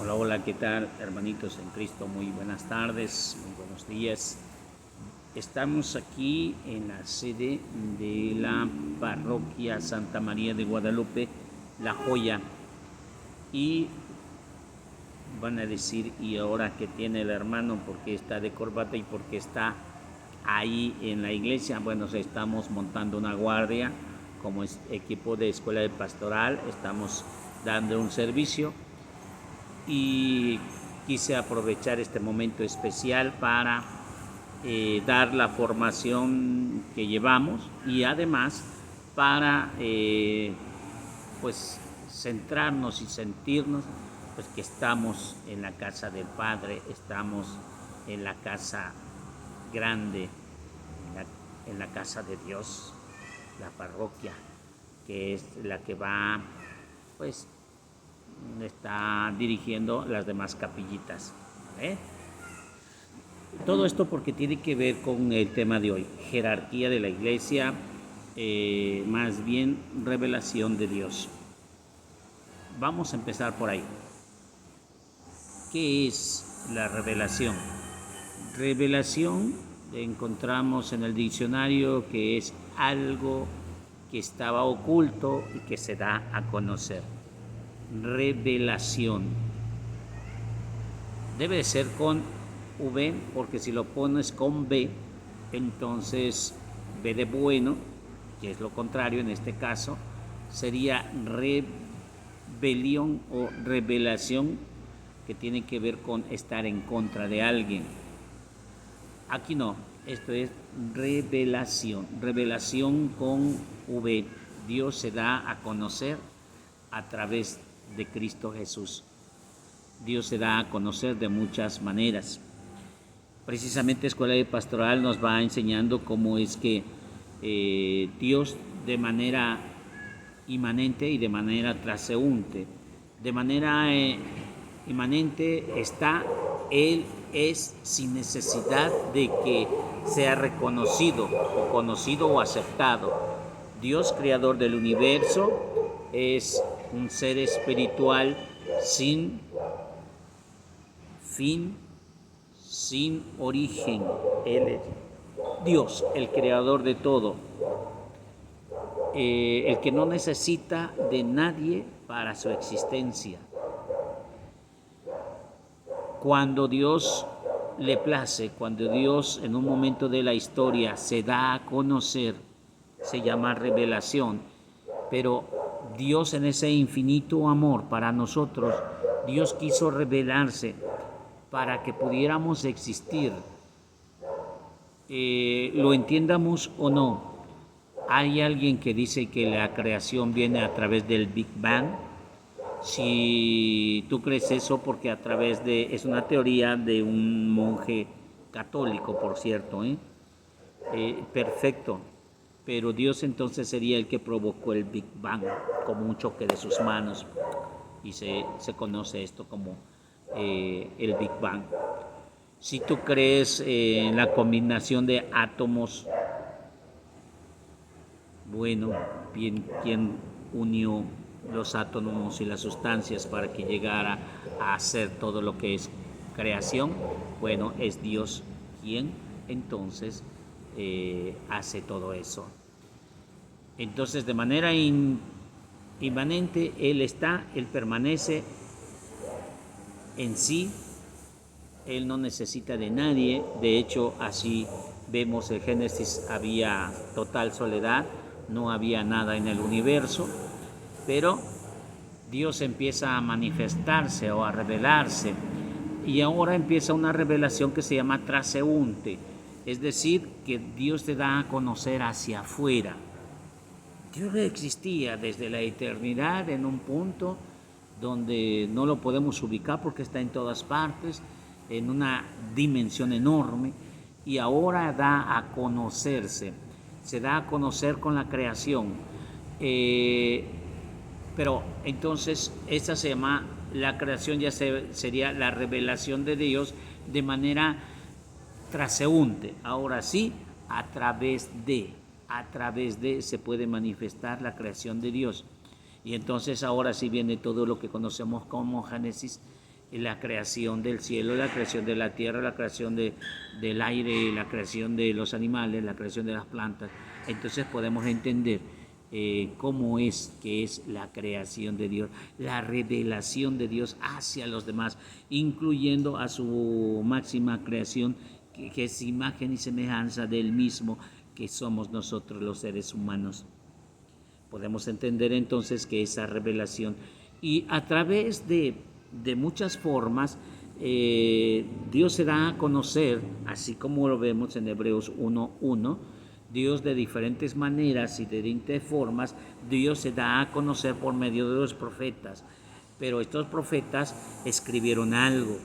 Hola, hola, ¿qué tal, hermanitos en Cristo? Muy buenas tardes, muy buenos días. Estamos aquí en la sede de la parroquia Santa María de Guadalupe, La Joya, y van a decir, ¿y ahora qué tiene el hermano? ¿Por qué está de corbata y por qué está ahí en la iglesia? Bueno, estamos montando una guardia como equipo de escuela de pastoral, estamos dando un servicio y quise aprovechar este momento especial para dar la formación que llevamos y además para pues centrarnos y sentirnos pues que estamos en la casa del Padre, estamos en la casa grande, en la casa de Dios, la parroquia, que es la que va pues está dirigiendo las demás capillitas. ¿Eh? Todo esto porque tiene que ver con el tema de hoy, jerarquía de la iglesia, más bien revelación de Dios. Vamos a empezar por ahí. ¿Qué es la revelación? Revelación encontramos en el diccionario que es algo que estaba oculto y que se da a conocer. Revelación. Debe de ser con V, porque si lo pones con B, entonces B de bueno, que es lo contrario en este caso, sería rebelión o revelación, que tiene que ver con estar en contra de alguien. Aquí no, esto es revelación, revelación con V. Dios se da a conocer a través de Cristo Jesús. Dios se da a conocer de muchas maneras. Precisamente Escuela de Pastoral nos va enseñando cómo es que Dios de manera inmanente y de manera transeúnte. De manera inmanente está, Él es sin necesidad de que sea reconocido o conocido o aceptado. Dios, creador del universo, es un ser espiritual sin fin, sin origen. Él es Dios, el creador de todo, el que no necesita de nadie para su existencia. Cuando Dios le place, cuando Dios en un momento de la historia se da a conocer, se llama revelación, pero Dios en ese infinito amor para nosotros, Dios quiso revelarse para que pudiéramos existir, lo entiendamos o no. Hay alguien que dice que la creación viene a través del Big Bang. Si tú crees eso, porque a través de, es una teoría de un monje católico, por cierto, perfecto, pero Dios entonces sería el que provocó el Big Bang, como un choque de sus manos, y se conoce esto como el Big Bang. Si tú crees en la combinación de átomos, bueno, bien, ¿quién unió los átomos y las sustancias para que llegara a hacer todo lo que es creación? Bueno, es Dios quien entonces hace todo eso. Entonces, de manera inmanente, Él está, Él permanece en sí, Él no necesita de nadie. De hecho, así vemos en Génesis, había total soledad, no había nada en el universo, pero Dios empieza a manifestarse o a revelarse, y ahora empieza una revelación que se llama transeúnte, es decir, que Dios te da a conocer hacia afuera. Dios existía desde la eternidad en un punto donde no lo podemos ubicar porque está en todas partes, en una dimensión enorme, y ahora da a conocerse, se da a conocer con la creación. Pero entonces esta se llama, la creación ya sería la revelación de Dios de manera transeúnte. Ahora sí, a través de se puede manifestar la creación de Dios. Y entonces ahora sí viene todo lo que conocemos como Génesis, la creación del cielo, la creación de la tierra, la creación del aire, la creación de los animales, la creación de las plantas. Entonces podemos entender cómo es que es la creación de Dios, la revelación de Dios hacia los demás, incluyendo a su máxima creación, que es imagen y semejanza del mismo que somos nosotros los seres humanos. Podemos entender entonces que esa revelación, y a través de muchas formas, Dios se da a conocer, así como lo vemos en Hebreos 1:1, Dios de diferentes maneras y de diferentes formas, Dios se da a conocer por medio de los profetas, pero estos profetas escribieron algo.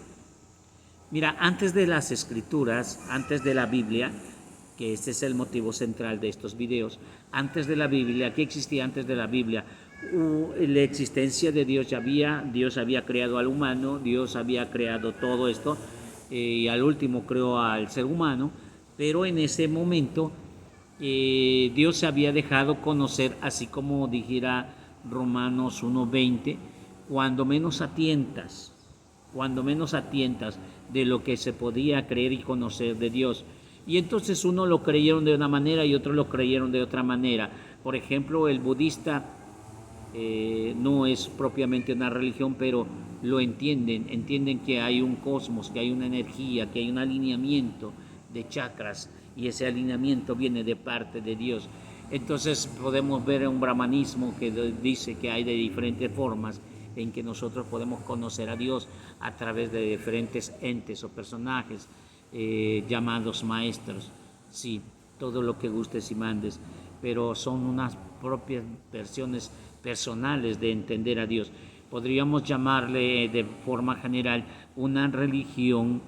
Mira, antes de las escrituras, antes de la Biblia, que este es el motivo central de estos videos, antes de la Biblia, ¿qué existía antes de la Biblia? La existencia de Dios, Dios había creado al humano, Dios había creado todo esto, y al último creó al ser humano, pero en ese momento Dios se había dejado conocer, así como dijera Romanos 1:20, cuando menos atientas de lo que se podía creer y conocer de Dios. Y entonces uno lo creyeron de una manera y otros lo creyeron de otra manera. Por ejemplo, el budista no es propiamente una religión, pero lo entienden que hay un cosmos, que hay una energía, que hay un alineamiento de chakras, y ese alineamiento viene de parte de Dios. Entonces podemos ver un brahmanismo que dice que hay de diferentes formas en que nosotros podemos conocer a Dios a través de diferentes entes o personajes llamados maestros. Sí, todo lo que gustes y mandes, pero son unas propias versiones personales de entender a Dios. Podríamos llamarle de forma general una religión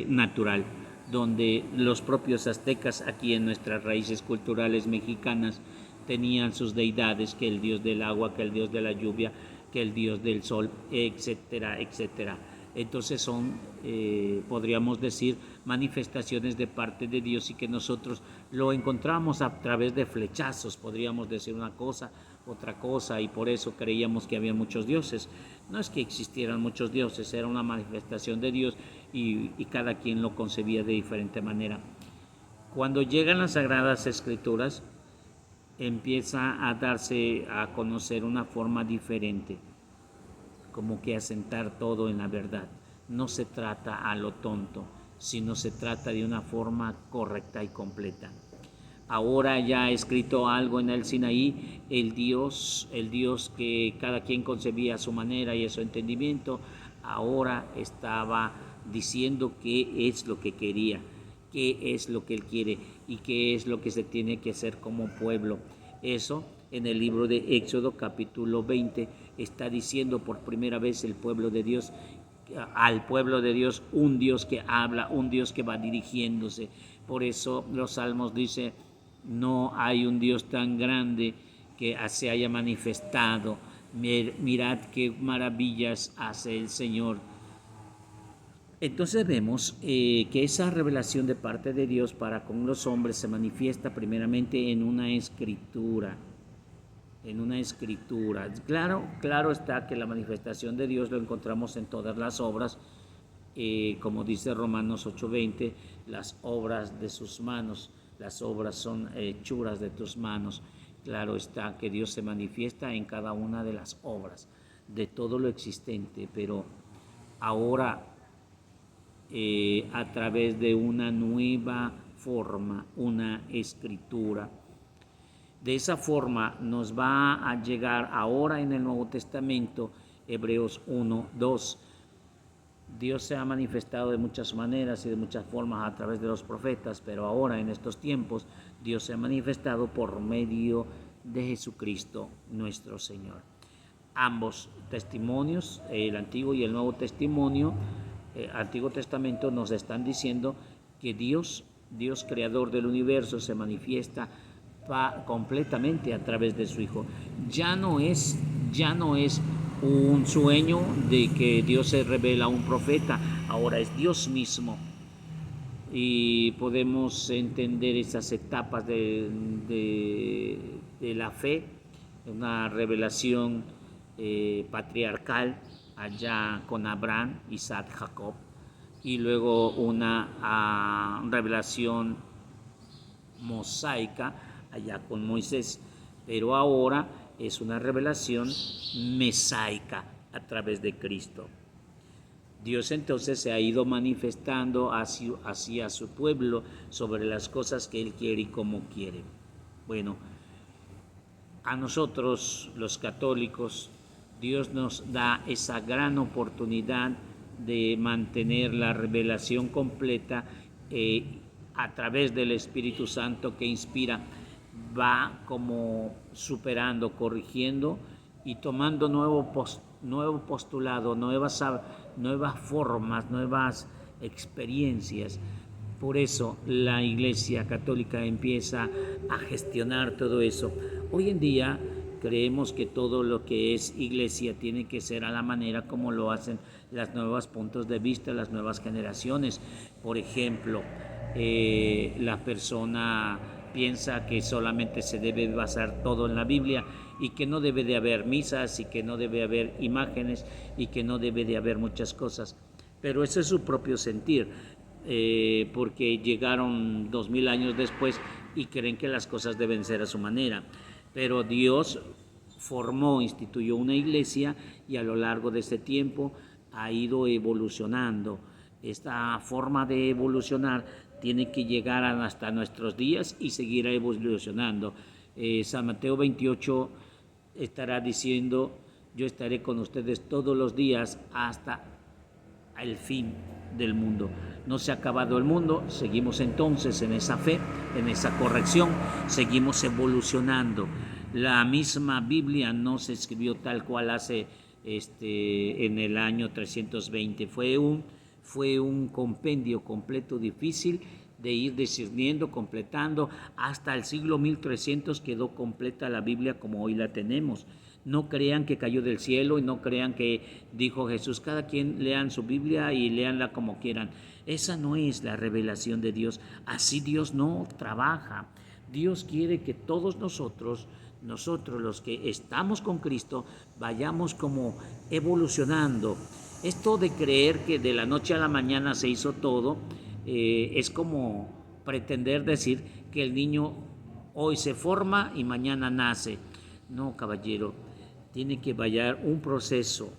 natural, donde los propios aztecas, aquí en nuestras raíces culturales mexicanas, tenían sus deidades, que el dios del agua, que el dios de la lluvia, que el dios del sol, etcétera, etcétera. Entonces son, podríamos decir, manifestaciones de parte de Dios, y que nosotros lo encontramos a través de flechazos, podríamos decir una cosa, otra cosa, y por eso creíamos que había muchos dioses. No es que existieran muchos dioses, era una manifestación de Dios, y cada quien lo concebía de diferente manera. Cuando llegan las Sagradas Escrituras, empieza a darse a conocer una forma diferente, como que asentar todo en la verdad. No se trata a lo tonto, sino se trata de una forma correcta y completa. Ahora ya escrito algo en el Sinaí, el Dios que cada quien concebía a su manera y a su entendimiento, ahora estaba diciendo qué es lo que quería, qué es lo que él quiere y qué es lo que se tiene que hacer como pueblo. Eso en el libro de Éxodo capítulo 20 está diciendo por primera vez el pueblo de Dios, al pueblo de Dios, un Dios que habla, un Dios que va dirigiéndose. Por eso los salmos dicen: no hay un Dios tan grande que se haya manifestado. Mirad qué maravillas hace el Señor. Entonces vemos que esa revelación de parte de Dios para con los hombres se manifiesta primeramente en una escritura. Claro está que la manifestación de Dios lo encontramos en todas las obras, como dice Romanos 8:20, las obras de sus manos, las obras son hechuras de tus manos. Claro está que Dios se manifiesta en cada una de las obras, de todo lo existente, pero ahora a través de una nueva forma, una escritura. De esa forma nos va a llegar ahora en el Nuevo Testamento, Hebreos 1:2. Dios se ha manifestado de muchas maneras y de muchas formas a través de los profetas, pero ahora en estos tiempos Dios se ha manifestado por medio de Jesucristo nuestro Señor. Ambos testimonios, el Antiguo y el Nuevo Testimonio, Antiguo Testamento, nos están diciendo que Dios creador del universo, se manifiesta completamente a través de su Hijo. Ya no es un sueño de que Dios se revela a un profeta, ahora es Dios mismo. Y podemos entender esas etapas de la fe, una revelación patriarcal allá con Abraham, Isaac, Jacob, y luego una revelación mosaica allá con Moisés, pero ahora es una revelación mesaica a través de Cristo. Dios entonces se ha ido manifestando hacia su pueblo sobre las cosas que Él quiere y como quiere. Bueno, a nosotros los católicos, Dios nos da esa gran oportunidad de mantener la revelación completa a través del Espíritu Santo que inspira, va como superando, corrigiendo y tomando nuevo postulado, nuevas formas, nuevas experiencias. Por eso la Iglesia Católica empieza a gestionar todo eso. Hoy en día creemos que todo lo que es iglesia tiene que ser a la manera como lo hacen las nuevos puntos de vista, las nuevas generaciones. Por ejemplo, la persona piensa que solamente se debe basar todo en la Biblia y que no debe de haber misas y que no debe haber imágenes y que no debe de haber muchas cosas. Pero ese es su propio sentir, porque llegaron 2000 años después y creen que las cosas deben ser a su manera. Pero Dios instituyó una iglesia y a lo largo de este tiempo ha ido evolucionando. Esta forma de evolucionar tiene que llegar hasta nuestros días y seguir evolucionando. San Mateo 28 estará diciendo: yo estaré con ustedes todos los días hasta el fin del mundo. No se ha acabado el mundo, seguimos entonces en esa fe, en esa corrección, seguimos evolucionando. La misma Biblia no se escribió tal cual hace en el año 320. Fue un compendio completo difícil de ir discerniendo, completando. Hasta el siglo 1300 quedó completa la Biblia como hoy la tenemos. No crean que cayó del cielo y no crean que dijo Jesús, cada quien lean su Biblia y léanla como quieran. Esa no es la revelación de Dios. Así Dios no trabaja. Dios quiere que todos nosotros los que estamos con Cristo, vayamos como evolucionando. Esto de creer que de la noche a la mañana se hizo todo, es como pretender decir que el niño hoy se forma y mañana nace. No, caballero, tiene que vallar un proceso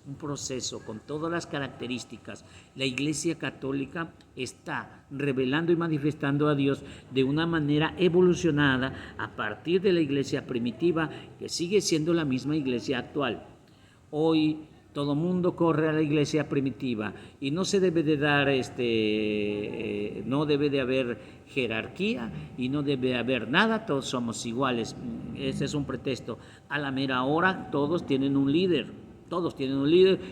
con todas las características. La Iglesia Católica está revelando y manifestando a Dios de una manera evolucionada a partir de la Iglesia primitiva, que sigue siendo la misma Iglesia actual. Hoy todo mundo corre a la iglesia primitiva y no se debe de dar, no debe de haber jerarquía y no debe haber nada, todos somos iguales. Ese es un pretexto. A la mera hora todos tienen un líder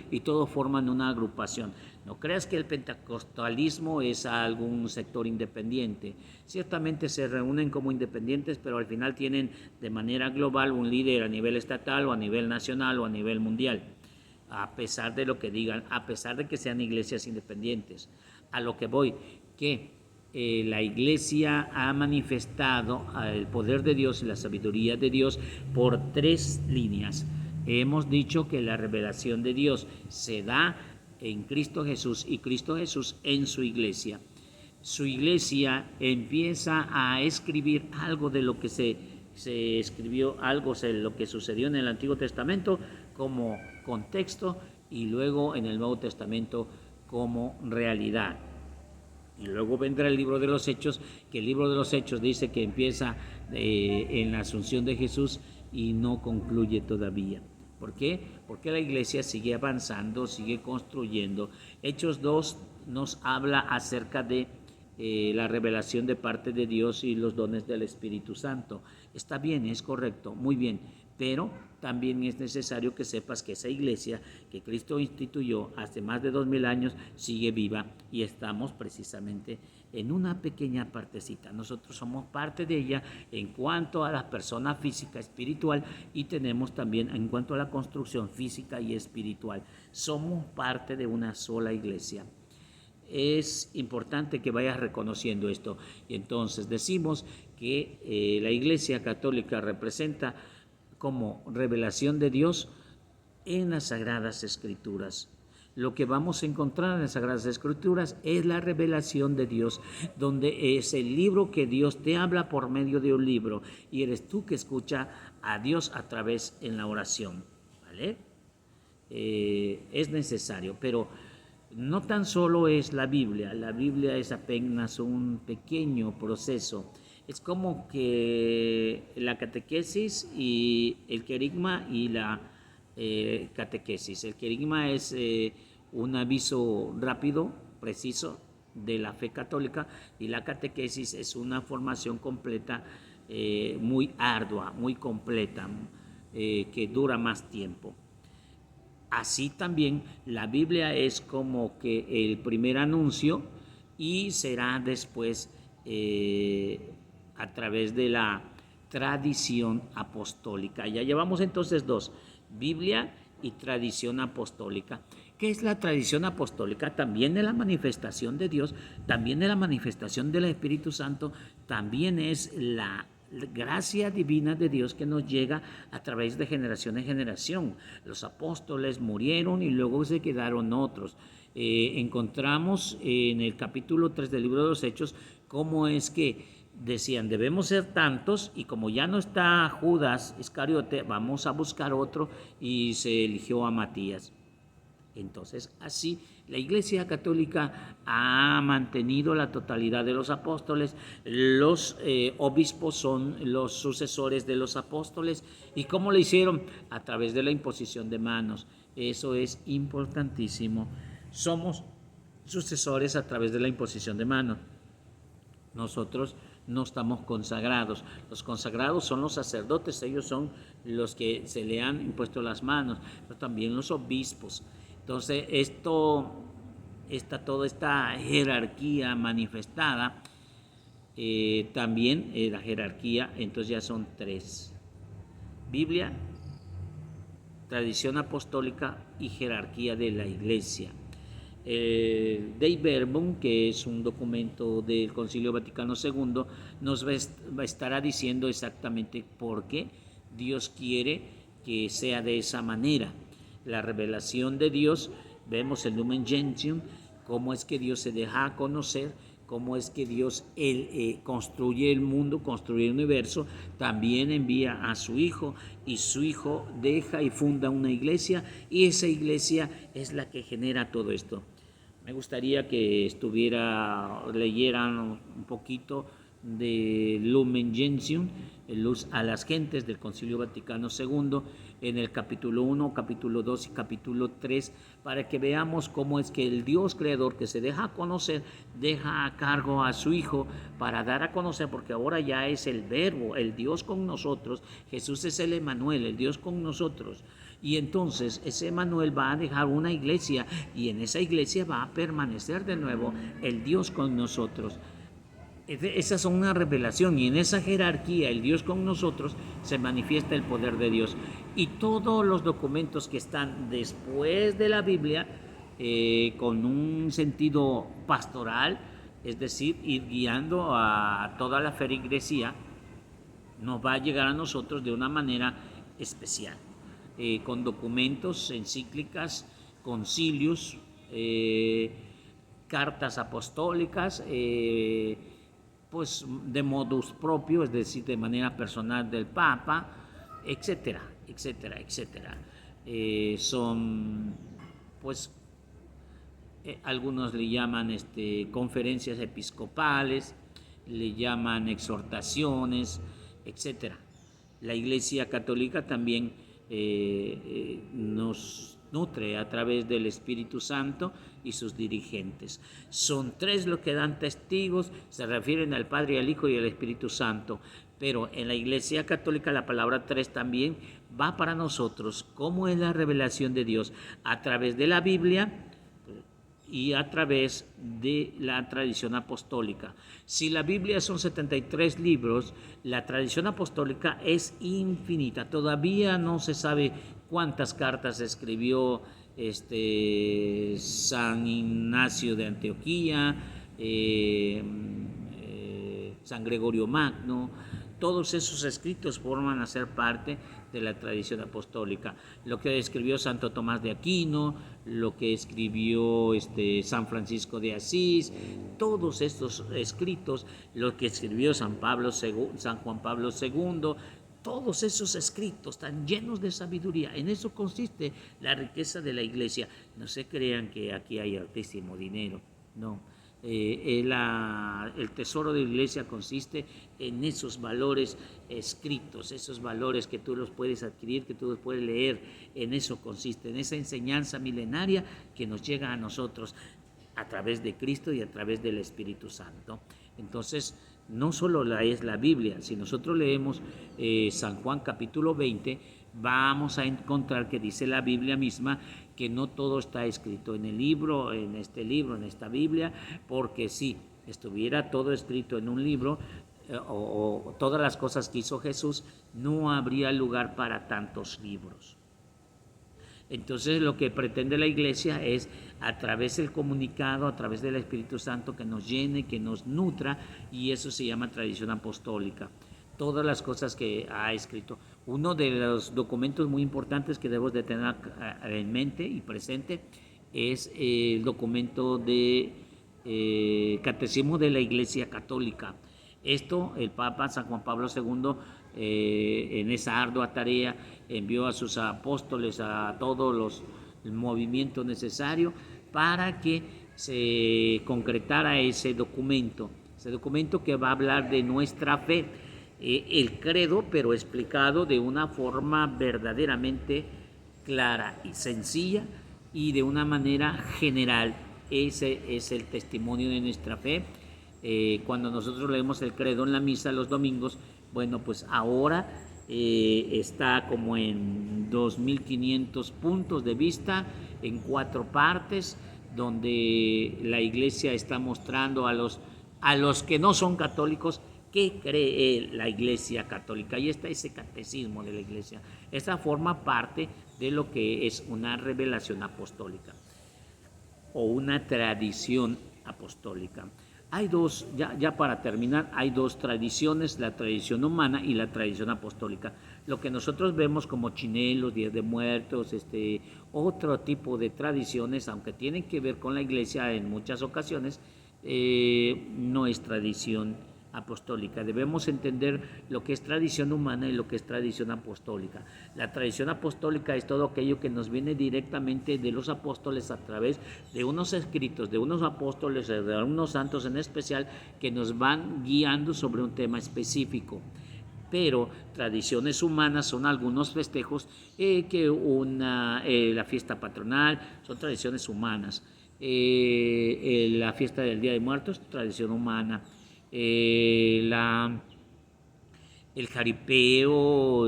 y todos forman una agrupación. No creas que el pentecostalismo es algún sector independiente. Ciertamente se reúnen como independientes, pero al final tienen de manera global un líder a nivel estatal o a nivel nacional o a nivel mundial. A pesar de lo que digan, a pesar de que sean iglesias independientes. A lo que voy, que la iglesia ha manifestado el poder de Dios y la sabiduría de Dios por 3 líneas. Hemos dicho que la revelación de Dios se da en Cristo Jesús y Cristo Jesús en su iglesia. Su iglesia empieza a escribir algo de lo que se escribió, algo de lo que sucedió en el Antiguo Testamento como contexto y luego en el Nuevo Testamento como realidad. Y luego vendrá el libro de los Hechos, que el libro de los Hechos dice que empieza en la asunción de Jesús y no concluye todavía. ¿Por qué? Porque la iglesia sigue avanzando, sigue construyendo. Hechos 2 nos habla acerca de la revelación de parte de Dios y los dones del Espíritu Santo. Está bien, es correcto, muy bien, pero también es necesario que sepas que esa iglesia que Cristo instituyó hace más de 2000 años sigue viva y estamos precisamente en una pequeña partecita. Nosotros somos parte de ella en cuanto a la persona física, espiritual, y tenemos también en cuanto a la construcción física y espiritual. Somos parte de una sola iglesia. Es importante que vayas reconociendo esto. Y entonces decimos que la Iglesia Católica representa como revelación de Dios en las Sagradas Escrituras. Lo que vamos a encontrar en las Sagradas Escrituras es la revelación de Dios, donde es el libro que Dios te habla por medio de un libro y eres tú que escucha a Dios a través en la oración, ¿vale? Es necesario, pero no tan solo es la Biblia es apenas un pequeño proceso. Es como que la catequesis y el querigma y la catequesis. El querigma es un aviso rápido, preciso de la fe católica, y la catequesis es una formación completa, muy ardua, muy completa, que dura más tiempo. Así también la Biblia es como que el primer anuncio y será después a través de la tradición apostólica. Ya llevamos entonces dos, Biblia y tradición apostólica. ¿Qué es la tradición apostólica? También es la manifestación de Dios, también es la manifestación del Espíritu Santo, también es la gracia divina de Dios que nos llega a través de generación en generación. Los apóstoles murieron y luego se quedaron otros. Encontramos en el capítulo 3 del libro de los Hechos cómo es que decían, debemos ser tantos, y como ya no está Judas Iscariote, vamos a buscar otro, y se eligió a Matías. Entonces, así la Iglesia Católica ha mantenido la totalidad de los apóstoles. Los obispos son los sucesores de los apóstoles. ¿Y cómo lo hicieron? A través de la imposición de manos. Eso es importantísimo. Somos sucesores a través de la imposición de manos. Nosotros no estamos consagrados. Los consagrados son los sacerdotes, ellos son los que se le han impuesto las manos, pero también los obispos. Entonces, toda esta jerarquía manifestada, también la jerarquía, entonces ya son tres: Biblia, tradición apostólica y jerarquía de la Iglesia. Dei Verbum, que es un documento del Concilio Vaticano II, nos estará diciendo exactamente por qué Dios quiere que sea de esa manera. La revelación de Dios, vemos el Lumen Gentium, cómo es que Dios se deja a conocer, cómo es que Dios construye el mundo, construye el universo, también envía a su Hijo, y su Hijo deja y funda una iglesia, y esa iglesia es la que genera todo esto. Me gustaría que leyeran un poquito de Lumen Gentium, Luz a las Gentes, del Concilio Vaticano II, en el capítulo 1, capítulo 2 y capítulo 3, para que veamos cómo es que el Dios creador, que se deja conocer, deja a cargo a su Hijo para dar a conocer, porque ahora ya es el Verbo, el Dios con nosotros. Jesús es el Emmanuel, el Dios con nosotros. Y entonces ese Emmanuel va a dejar una iglesia, y en esa iglesia va a permanecer de nuevo el Dios con nosotros. Esa es una revelación, y en esa jerarquía, el Dios con nosotros, se manifiesta el poder de Dios. Y todos los documentos que están después de la Biblia, con un sentido pastoral, es decir, ir guiando a toda la feligresía, nos va a llegar a nosotros de una manera especial, con documentos, encíclicas, concilios, cartas apostólicas, pues de modus propio, es decir, de manera personal del Papa, etcétera, etcétera, etcétera. Son, pues, algunos le llaman conferencias episcopales, le llaman exhortaciones, etcétera. La Iglesia Católica también nos nutre a través del Espíritu Santo y sus dirigentes. Son tres los que dan testigos, se refieren al Padre, al Hijo y al Espíritu Santo. Pero en la Iglesia Católica la palabra tres también va para nosotros. ¿Cómo es la revelación de Dios? A través de la Biblia y a través de la tradición apostólica. Si la Biblia son 73 libros, la tradición apostólica es infinita. Todavía no se sabe cuántas cartas escribió San Ignacio de Antioquía, San Gregorio Magno. Todos esos escritos forman a ser parte de la tradición apostólica. Lo que escribió Santo Tomás de Aquino, lo que escribió San Francisco de Asís, todos estos escritos, lo que escribió San Juan Pablo II, todos esos escritos están llenos de sabiduría. En eso consiste la riqueza de la iglesia. No se crean que aquí hay altísimo dinero, no. El tesoro de la iglesia consiste en esos valores escritos, esos valores que tú los puedes adquirir, que tú los puedes leer. En eso consiste, en esa enseñanza milenaria que nos llega a nosotros a través de Cristo y a través del Espíritu Santo. Entonces, no solo es la Biblia. Si nosotros leemos San Juan capítulo 20, vamos a encontrar que dice la Biblia misma que no todo está escrito en esta Biblia, porque si estuviera todo escrito en un libro, o todas las cosas que hizo Jesús, no habría lugar para tantos libros. Entonces lo que pretende la iglesia es, a través del comunicado, a través del Espíritu Santo, que nos llene, que nos nutra, y eso se llama tradición apostólica. Todas las cosas que ha escrito. Uno de los documentos muy importantes que debemos de tener en mente y presente es el documento de Catecismo de la Iglesia Católica. Esto, el Papa San Juan Pablo II, en esa ardua tarea, envió a sus apóstoles, a todos el movimiento necesario para que se concretara ese documento que va a hablar de nuestra fe, el credo, pero explicado de una forma verdaderamente clara y sencilla y de una manera general. Ese es el testimonio de nuestra fe. Cuando nosotros leemos el credo en la misa los domingos, bueno, pues ahora está como en 2.500 puntos de vista, en 4 partes, donde la iglesia está mostrando a los que no son católicos qué cree la iglesia católica. Y está ese catecismo de la iglesia. Esta forma parte de lo que es una revelación apostólica o una tradición apostólica. Hay dos, ya para terminar, hay dos tradiciones, la tradición humana y la tradición apostólica. Lo que nosotros vemos como chinelos, Días de Muertos, otro tipo de tradiciones, aunque tienen que ver con la iglesia en muchas ocasiones, no es tradición apostólica. Debemos entender lo que es tradición humana y lo que es tradición apostólica. La tradición apostólica es todo aquello que nos viene directamente de los apóstoles a través de unos escritos, de unos apóstoles, de unos santos en especial, que nos van guiando sobre un tema específico. Pero tradiciones humanas son algunos festejos, la fiesta patronal, son tradiciones humanas. La fiesta del Día de Muertos, tradición humana. El jaripeo,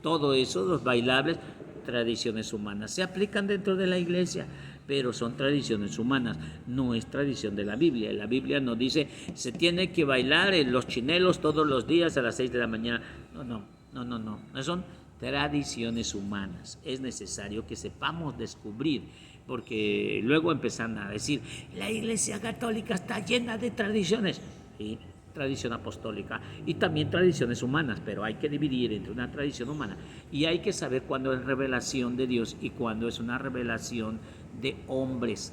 todo eso, los bailables, tradiciones humanas. Se aplican dentro de la iglesia, pero son tradiciones humanas, no es tradición de la Biblia. La Biblia nos dice, se tiene que bailar en los chinelos todos los días a las 6 de la mañana. No son tradiciones humanas. Es necesario que sepamos descubrir, porque luego empiezan a decir, la iglesia católica está llena de tradiciones. Sí, tradición apostólica y también tradiciones humanas, pero hay que dividir entre una tradición humana y hay que saber cuándo es revelación de Dios y cuándo es una revelación de hombres.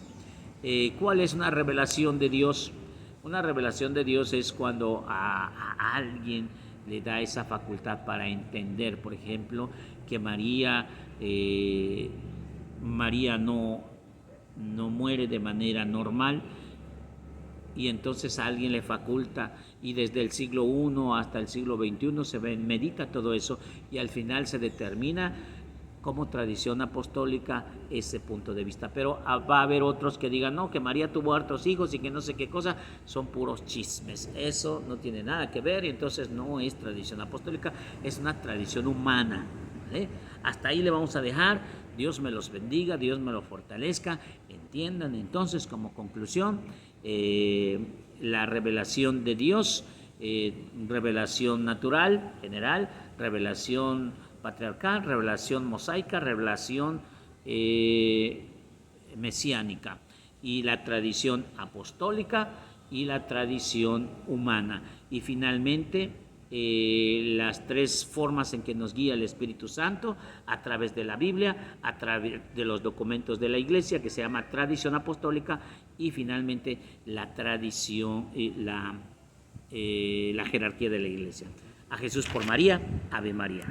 ¿Cuál es una revelación de Dios? Una revelación de Dios es cuando a alguien le da esa facultad para entender, por ejemplo, que María no muere de manera normal, y entonces a alguien le faculta, y desde el siglo I hasta el siglo XXI se medita todo eso, y al final se determina como tradición apostólica ese punto de vista. Pero va a haber otros que digan, no, que María tuvo hartos hijos y que no sé qué cosa, son puros chismes. Eso no tiene nada que ver y entonces no es tradición apostólica, es una tradición humana. ¿Vale? Hasta ahí le vamos a dejar. Dios me los bendiga, Dios me los fortalezca. Entiendan entonces como conclusión la revelación de Dios, revelación natural, general, revelación patriarcal, revelación mosaica, revelación mesiánica, y la tradición apostólica y la tradición humana. Y finalmente las tres formas en que nos guía el Espíritu Santo: a través de la Biblia, a través de los documentos de la Iglesia, que se llama tradición apostólica, y finalmente la tradición, la jerarquía de la Iglesia. A Jesús por María, Ave María.